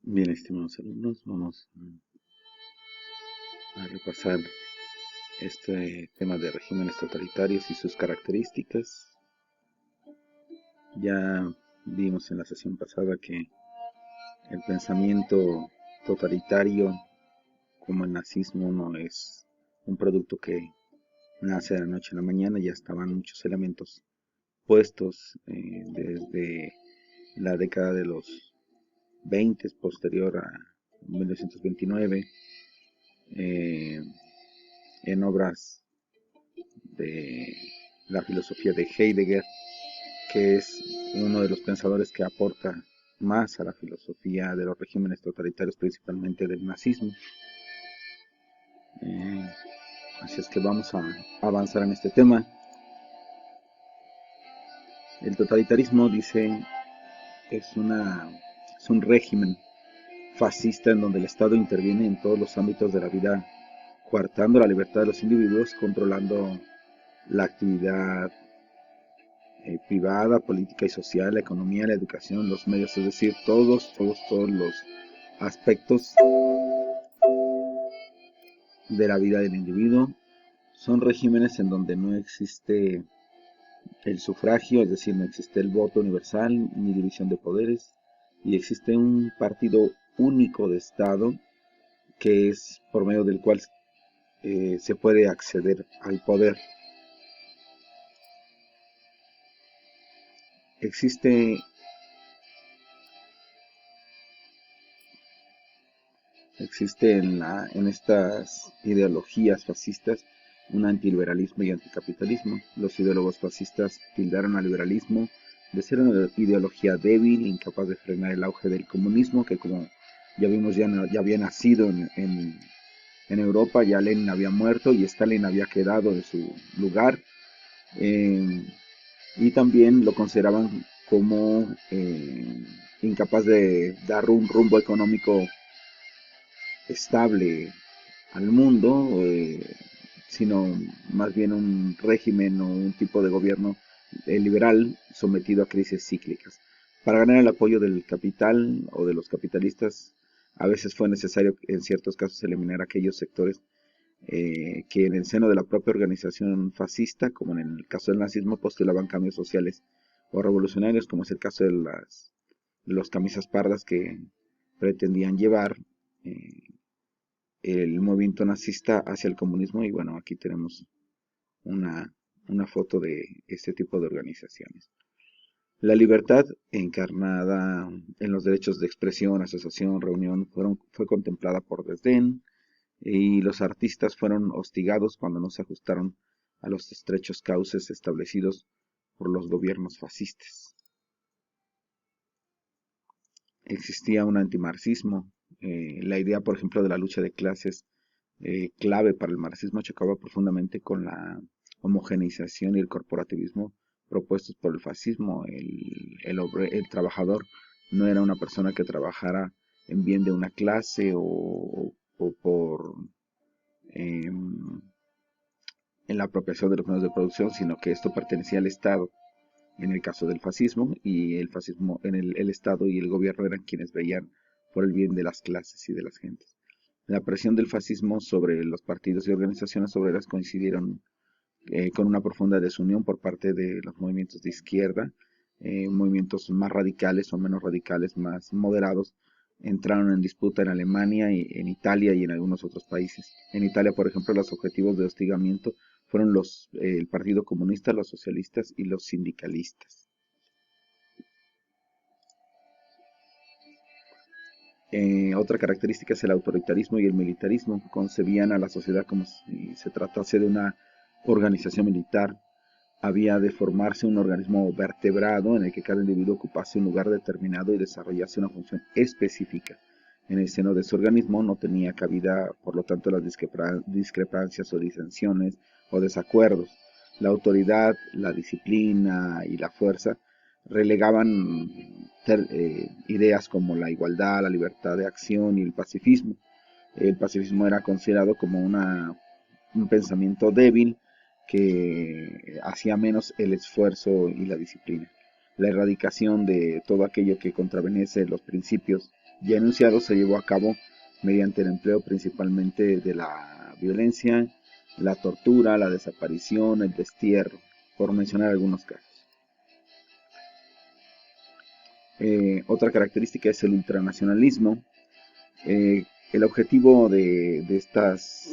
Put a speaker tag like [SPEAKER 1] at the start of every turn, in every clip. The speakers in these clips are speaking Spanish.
[SPEAKER 1] Bien, estimados alumnos, vamos a repasar este tema de regímenes totalitarios y sus características. Ya vimos en la sesión pasada que el pensamiento totalitario, como el nazismo, no es un producto que nace de la noche a la mañana. Ya estaban muchos elementos puestos desde la década de los 20, posterior a 1929, eh, en obras de la filosofía de Heidegger, que es uno de los pensadores que aporta más a la filosofía de los regímenes totalitarios, principalmente del nazismo. Eh, Así es que vamos a avanzar en este tema. El totalitarismo, dice, es un régimen fascista en donde el Estado interviene en todos los ámbitos de la vida, coartando la libertad de los individuos, controlando la actividad privada, política y social, la economía, la educación, los medios, es decir, todos los aspectos de la vida del individuo. Son regímenes en donde no existe el sufragio, es decir, no existe el voto universal ni división de poderes, y existe un partido único de Estado que es por medio del cual se puede acceder al poder. Existe en estas ideologías fascistas un antiliberalismo y anticapitalismo. Los ideólogos fascistas tildaron al liberalismo de ser una ideología débil, incapaz de frenar el auge del comunismo, que como ya vimos ya había nacido en Europa. Ya Lenin había muerto y Stalin había quedado en su lugar. Eh, y también lo consideraban como incapaz de dar un rumbo económico estable al mundo, sino más bien un régimen o un tipo de gobierno liberal sometido a crisis cíclicas. Para ganar el apoyo del capital o de los capitalistas, a veces fue necesario en ciertos casos eliminar aquellos sectores que en el seno de la propia organización fascista, como en el caso del nazismo, postulaban cambios sociales o revolucionarios, como es el caso de los camisas pardas que pretendían llevar eh, el movimiento nazista hacia el comunismo. Y bueno, aquí tenemos una, una foto de este tipo de organizaciones. La libertad encarnada en los derechos de expresión, asociación, reunión fue contemplada por desdén, y los artistas fueron hostigados cuando no se ajustaron a los estrechos cauces establecidos por los gobiernos fascistas. Existía un antimarxismo. La idea, por ejemplo, de la lucha de clases, clave para el marxismo, chocaba profundamente con la homogeneización y el corporativismo propuestos por el fascismo. El trabajador no era una persona que trabajara en bien de una clase o por eh, en la apropiación de los medios de producción, sino que esto pertenecía al Estado en el caso del fascismo, y el fascismo en el Estado y el gobierno eran quienes veían por el bien de las clases y de las gentes. La presión del fascismo sobre los partidos y organizaciones obreras coincidieron con una profunda desunión por parte de los movimientos de izquierda. Movimientos más radicales o menos radicales, más moderados, entraron en disputa en Alemania, y en Italia y en algunos otros países. En Italia, por ejemplo, los objetivos de hostigamiento fueron el Partido Comunista, los socialistas y los sindicalistas. Otra característica es el autoritarismo y el militarismo. Concebían a la sociedad como si se tratase de una organización militar. Había de formarse un organismo vertebrado en el que cada individuo ocupase un lugar determinado y desarrollase una función específica. En el seno de ese organismo no tenía cabida, por lo tanto, las discrepancias o disensiones o desacuerdos. La autoridad, la disciplina y la fuerza relegaban ideas como la igualdad, la libertad de acción y el pacifismo. El pacifismo era considerado como un pensamiento débil que hacía menos el esfuerzo y la disciplina. La erradicación de todo aquello que contravenece los principios ya enunciado se llevó a cabo mediante el empleo principalmente de la violencia, la tortura, la desaparición, el destierro, por mencionar algunos casos. Otra característica es el ultranacionalismo. El objetivo de estas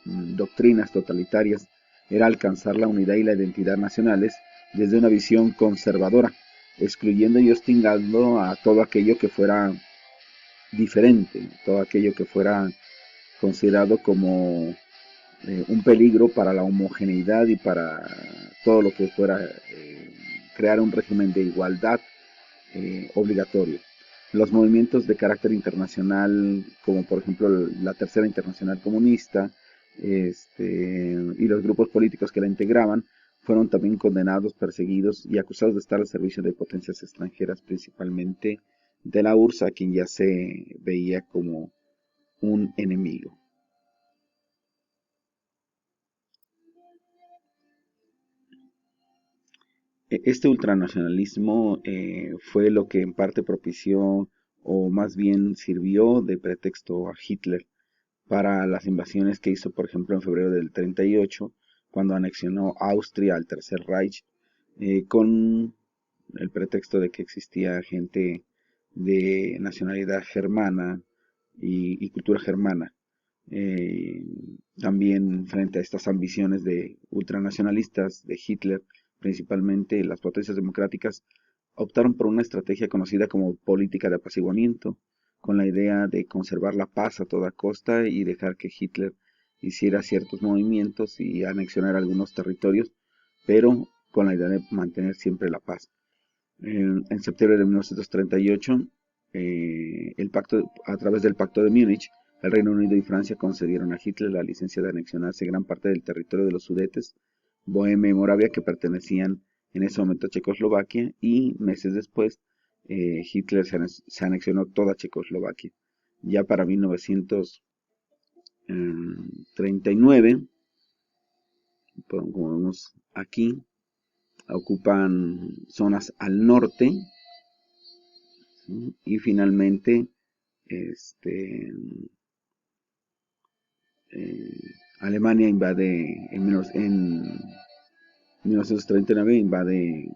[SPEAKER 1] doctrinas totalitarias era alcanzar la unidad y la identidad nacionales desde una visión conservadora, excluyendo y hostigando a todo aquello que fuera diferente, todo aquello que fuera considerado como un peligro para la homogeneidad y para todo lo que fuera crear un régimen de igualdad obligatorio. Los movimientos de carácter internacional, como por ejemplo la Tercera Internacional Comunista, y los grupos políticos que la integraban, fueron también condenados, perseguidos y acusados de estar al servicio de potencias extranjeras, principalmente de la URSS, a quien ya se veía como un enemigo. Este ultranacionalismo fue lo que en parte propició, o más bien sirvió de pretexto a Hitler para las invasiones que hizo, por ejemplo, en febrero del 38, cuando anexionó Austria al Tercer Reich, con el pretexto de que existía gente de nacionalidad germana y cultura germana. Eh, También frente a estas ambiciones de ultranacionalistas de Hitler, principalmente las potencias democráticas, optaron por una estrategia conocida como política de apaciguamiento, con la idea de conservar la paz a toda costa y dejar que Hitler hiciera ciertos movimientos y anexionar algunos territorios, pero con la idea de mantener siempre la paz. En septiembre de 1938, a través del Pacto de Múnich, el Reino Unido y Francia concedieron a Hitler la licencia de anexionarse gran parte del territorio de los Sudetes, Bohemia y Moravia, que pertenecían en ese momento a Checoslovaquia, y meses después Hitler se anexionó toda Checoslovaquia. Ya para 1939, como vemos aquí, ocupan zonas al norte, ¿sí? Y finalmente Alemania invade en 1939 invade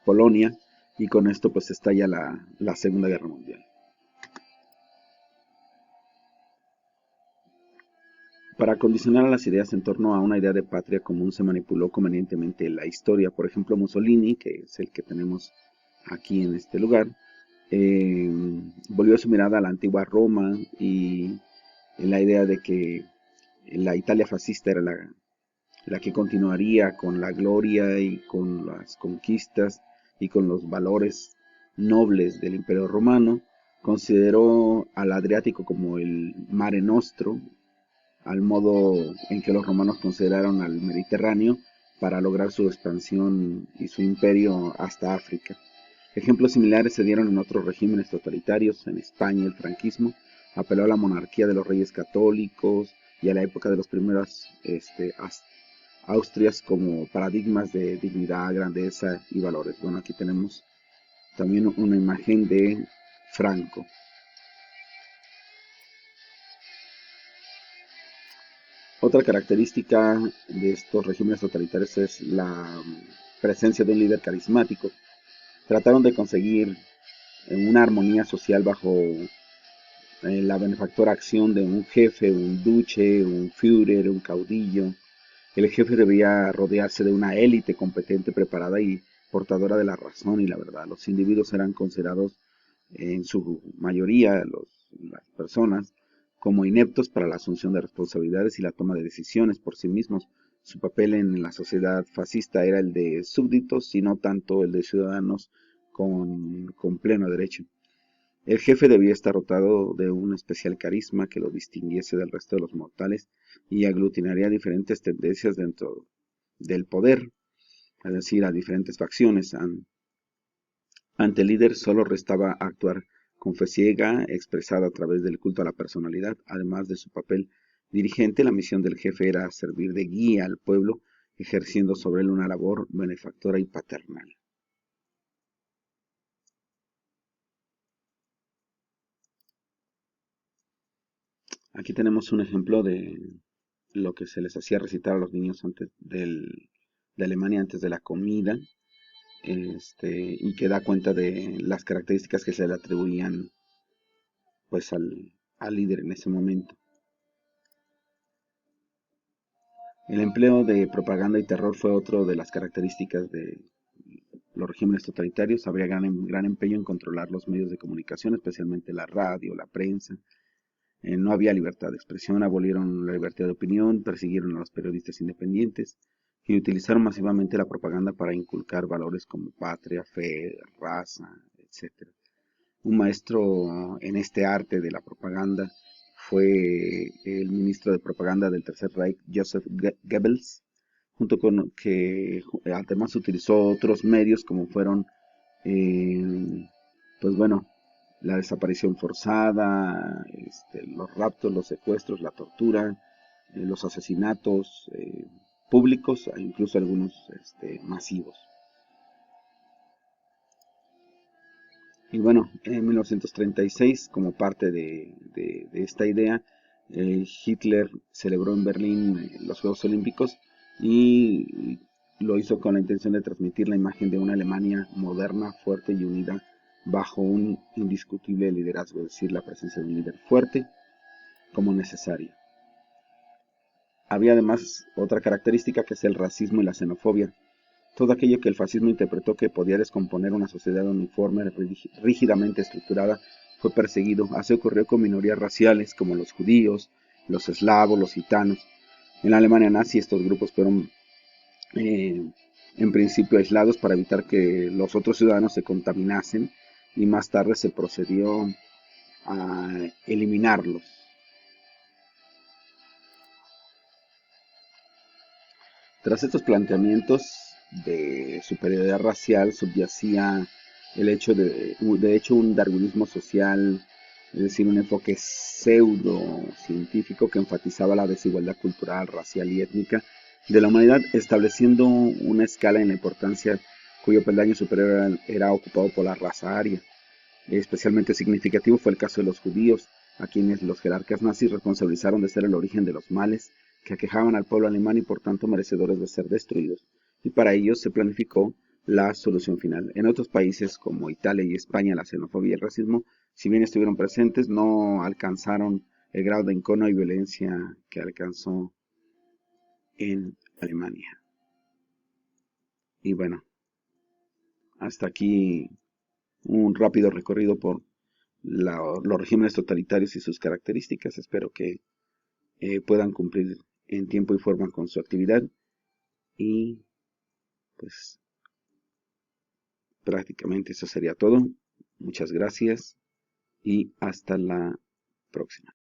[SPEAKER 1] Polonia, y con esto pues estalla la Segunda Guerra Mundial. Para condicionar a las ideas en torno a una idea de patria común se manipuló convenientemente la historia. Por ejemplo, Mussolini, que es el que tenemos aquí en este lugar, volvió su mirada a la antigua Roma y la idea de que la Italia fascista era la que continuaría con la gloria y con las conquistas y con los valores nobles del Imperio Romano. Consideró al Adriático como el Mare Nostrum, al modo en que los romanos consideraron al Mediterráneo, para lograr su expansión y su imperio hasta África. Ejemplos similares se dieron en otros regímenes totalitarios. En España el franquismo apeló a la monarquía de los reyes católicos y a la época de los primeros Austrias como paradigmas de dignidad, grandeza y valores. Bueno, aquí tenemos también una imagen de Franco. Otra característica de estos regímenes totalitarios es la presencia de un líder carismático. Trataron de conseguir una armonía social bajo la benefactora acción de un jefe, un duce, un Führer, un caudillo. El jefe debía rodearse de una élite competente, preparada y portadora de la razón y la verdad. Los individuos eran considerados en su mayoría, las personas, como ineptos para la asunción de responsabilidades y la toma de decisiones por sí mismos. Su papel en la sociedad fascista era el de súbditos y no tanto el de ciudadanos con pleno derecho. El jefe debía estar dotado de un especial carisma que lo distinguiese del resto de los mortales y aglutinaría diferentes tendencias dentro del poder, es decir, a diferentes facciones. Ante el líder solo restaba actuar con fe ciega, expresada a través del culto a la personalidad. Además de su papel dirigente, la misión del jefe era servir de guía al pueblo, ejerciendo sobre él una labor benefactora y paternal. Aquí tenemos un ejemplo de lo que se les hacía recitar a los niños de Alemania antes de la comida, y que da cuenta de las características que se le atribuían pues al líder en ese momento. El empleo de propaganda y terror fue otro de las características de los regímenes totalitarios. Habría gran empeño en controlar los medios de comunicación, especialmente la radio, la prensa. No había libertad de expresión, abolieron la libertad de opinión, persiguieron a los periodistas independientes y utilizaron masivamente la propaganda para inculcar valores como patria, fe, raza, etc. Un maestro en este arte de la propaganda fue el ministro de propaganda del Tercer Reich, Joseph Goebbels, junto con que además utilizó otros medios como fueron, eh, pues bueno, la desaparición forzada, los raptos, los secuestros, la tortura, los asesinatos públicos, e incluso algunos masivos. Y bueno, en 1936, como parte de esta idea, Hitler celebró en Berlín los Juegos Olímpicos y lo hizo con la intención de transmitir la imagen de una Alemania moderna, fuerte y unida bajo un indiscutible liderazgo, es decir, la presencia de un líder fuerte como necesario. Había además otra característica que es el racismo y la xenofobia. Todo aquello que el fascismo interpretó que podía descomponer una sociedad uniforme, rígidamente estructurada, fue perseguido. Así ocurrió con minorías raciales como los judíos, los eslavos, los gitanos. En la Alemania nazi estos grupos fueron en principio aislados para evitar que los otros ciudadanos se contaminasen y más tarde se procedió a eliminarlos. Tras estos planteamientos de superioridad racial subyacía el hecho de hecho un darwinismo social, es decir, un enfoque pseudo-científico que enfatizaba la desigualdad cultural, racial y étnica de la humanidad, estableciendo una escala en la importancia cuyo peldaño superior era ocupado por la raza aria. Especialmente significativo fue el caso de los judíos, a quienes los jerarcas nazis responsabilizaron de ser el origen de los males que aquejaban al pueblo alemán y por tanto merecedores de ser destruidos, y para ellos se planificó la solución final. En otros países como Italia y España, la xenofobia y el racismo, si bien estuvieron presentes, no alcanzaron el grado de encono y violencia que alcanzó en Alemania. Y bueno, hasta aquí un rápido recorrido por los regímenes totalitarios y sus características. Espero que puedan cumplir en tiempo y forma con su actividad y pues prácticamente eso sería todo. Muchas gracias y hasta la próxima.